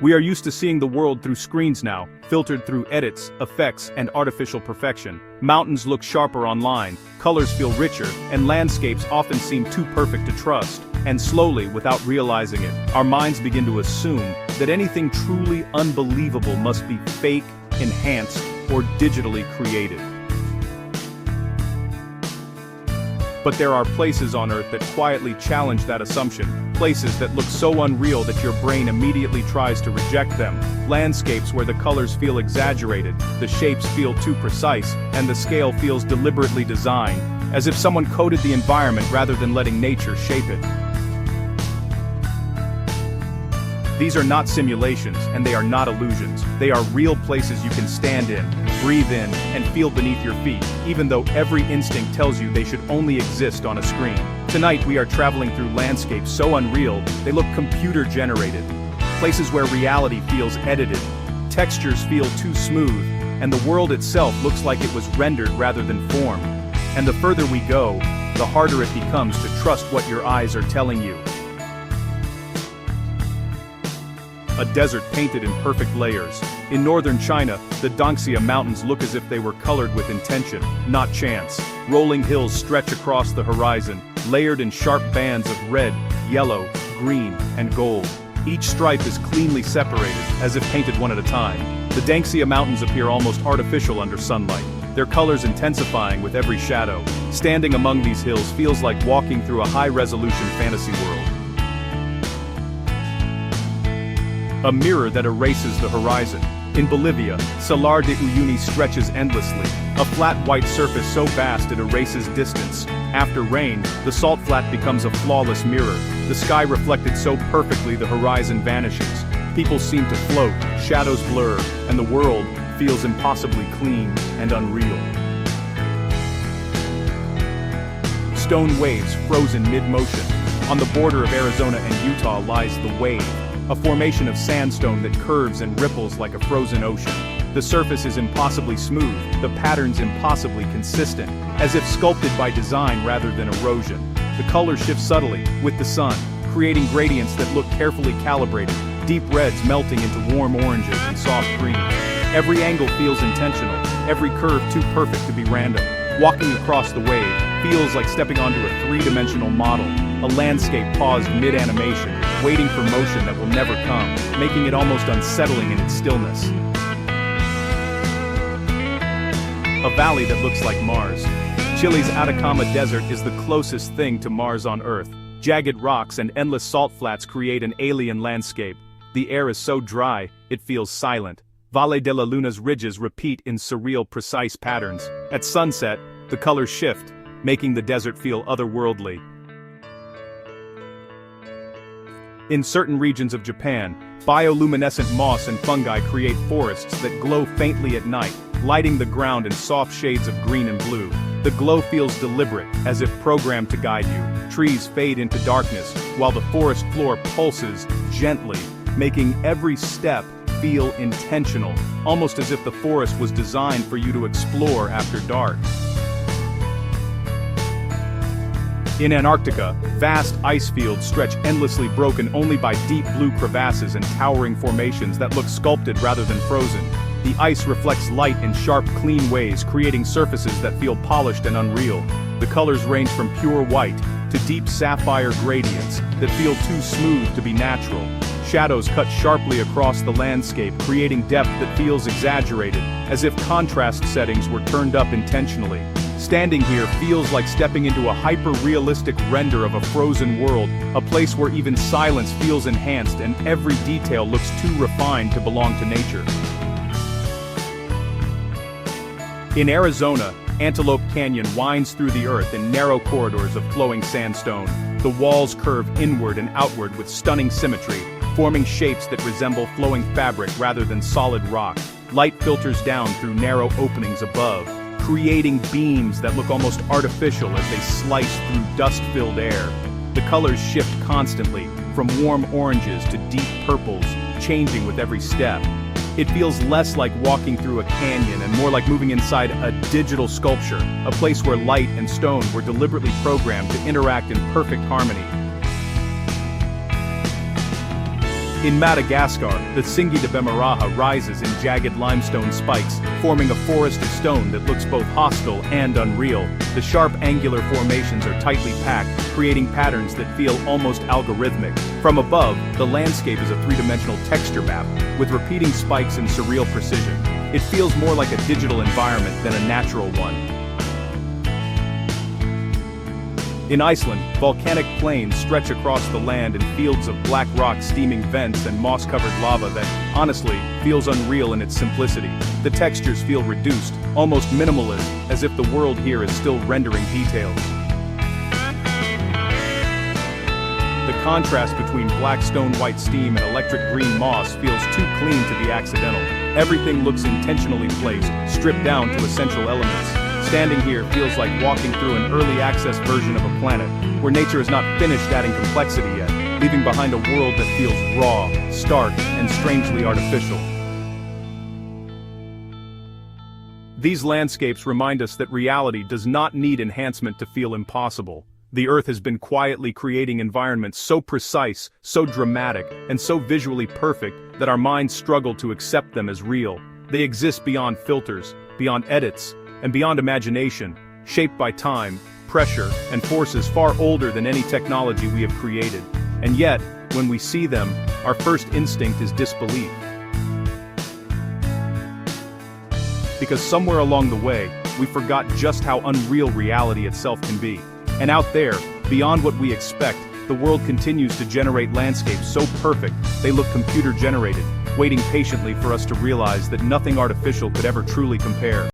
We are used to seeing the world through screens now, filtered through edits, effects, and artificial perfection. Mountains look sharper online, colors feel richer, and landscapes often seem too perfect to trust. And slowly, without realizing it, our minds begin to assume that anything truly unbelievable must be fake, enhanced, or digitally created. But there are places on Earth that quietly challenge that assumption, places that look so unreal that your brain immediately tries to reject them, landscapes where the colors feel exaggerated, the shapes feel too precise, and the scale feels deliberately designed, as if someone coded the environment rather than letting nature shape it. These are not simulations, and they are not illusions. They are real places you can stand in, breathe in, and feel beneath your feet, even though every instinct tells you they should only exist on a screen. Tonight we are traveling through landscapes so unreal, they look computer-generated. Places where reality feels edited, textures feel too smooth, and the world itself looks like it was rendered rather than formed. And the further we go, the harder it becomes to trust what your eyes are telling you. A desert painted in perfect layers. In northern China, the Danxia Mountains look as if they were colored with intention, not chance. Rolling hills stretch across the horizon, layered in sharp bands of red, yellow, green, and gold. Each stripe is cleanly separated, as if painted one at a time. The Danxia Mountains appear almost artificial under sunlight, their colors intensifying with every shadow. Standing among these hills feels like walking through a high-resolution fantasy world. A mirror that erases the horizon. In Bolivia, Salar de Uyuni stretches endlessly, a flat white surface so vast it erases distance. After rain, the salt flat becomes a flawless mirror, the sky reflected so perfectly the horizon vanishes. People seem to float, shadows blur, and the world feels impossibly clean and unreal. Stone waves frozen mid-motion. On the border of Arizona and Utah lies the Wave, a formation of sandstone that curves and ripples like a frozen ocean. The surface is impossibly smooth, the patterns impossibly consistent, as if sculpted by design rather than erosion. The colors shift subtly, with the sun, creating gradients that look carefully calibrated, deep reds melting into warm oranges and soft greens. Every angle feels intentional, every curve too perfect to be random. Walking across the wave feels like stepping onto a three-dimensional model, a landscape paused mid-animation, waiting for motion that will never come, making it almost unsettling in its stillness. A valley that looks like Mars. Chile's Atacama Desert is the closest thing to Mars on Earth. Jagged rocks and endless salt flats create an alien landscape. The air is so dry, it feels silent. Valle de la Luna's ridges repeat in surreal, precise patterns. At sunset, the colors shift, making the desert feel otherworldly. In certain regions of Japan, bioluminescent moss and fungi create forests that glow faintly at night, lighting the ground in soft shades of green and blue. The glow feels deliberate, as if programmed to guide you. Trees fade into darkness, while the forest floor pulses gently, making every step feel intentional, almost as if the forest was designed for you to explore after dark. In Antarctica, vast ice fields stretch endlessly, broken only by deep blue crevasses and towering formations that look sculpted rather than frozen. The ice reflects light in sharp, clean ways, creating surfaces that feel polished and unreal. The colors range from pure white to deep sapphire gradients that feel too smooth to be natural. Shadows cut sharply across the landscape, creating depth that feels exaggerated, as if contrast settings were turned up intentionally. Standing here feels like stepping into a hyper-realistic render of a frozen world, a place where even silence feels enhanced and every detail looks too refined to belong to nature. In Arizona, Antelope Canyon winds through the earth in narrow corridors of flowing sandstone. The walls curve inward and outward with stunning symmetry, forming shapes that resemble flowing fabric rather than solid rock. Light filters down through narrow openings above, creating beams that look almost artificial as they slice through dust-filled air. The colors shift constantly, from warm oranges to deep purples, changing with every step. It feels less like walking through a canyon and more like moving inside a digital sculpture, a place where light and stone were deliberately programmed to interact in perfect harmony. In Madagascar, the Tsingy de Bemaraha rises in jagged limestone spikes, forming a forest of stone that looks both hostile and unreal. The sharp angular formations are tightly packed, creating patterns that feel almost algorithmic. From above, the landscape is a three-dimensional texture map, with repeating spikes and surreal precision. It feels more like a digital environment than a natural one. In Iceland, volcanic plains stretch across the land in fields of black rock, steaming vents, and moss-covered lava that, honestly, feels unreal in its simplicity. The textures feel reduced, almost minimalist, as if the world here is still rendering details. The contrast between black stone white steam and electric green moss feels too clean to be accidental. Everything looks intentionally placed, stripped down to essential elements. Standing here feels like walking through an early access version of a planet, where nature has not finished adding complexity yet, leaving behind a world that feels raw, stark, and strangely artificial. These landscapes remind us that reality does not need enhancement to feel impossible. The Earth has been quietly creating environments so precise, so dramatic, and so visually perfect that our minds struggle to accept them as real. They exist beyond filters, beyond edits, and beyond imagination, shaped by time, pressure, and forces far older than any technology we have created. And yet, when we see them, our first instinct is disbelief. Because somewhere along the way, we forgot just how unreal reality itself can be. And out there, beyond what we expect, the world continues to generate landscapes so perfect, they look computer-generated, waiting patiently for us to realize that nothing artificial could ever truly compare.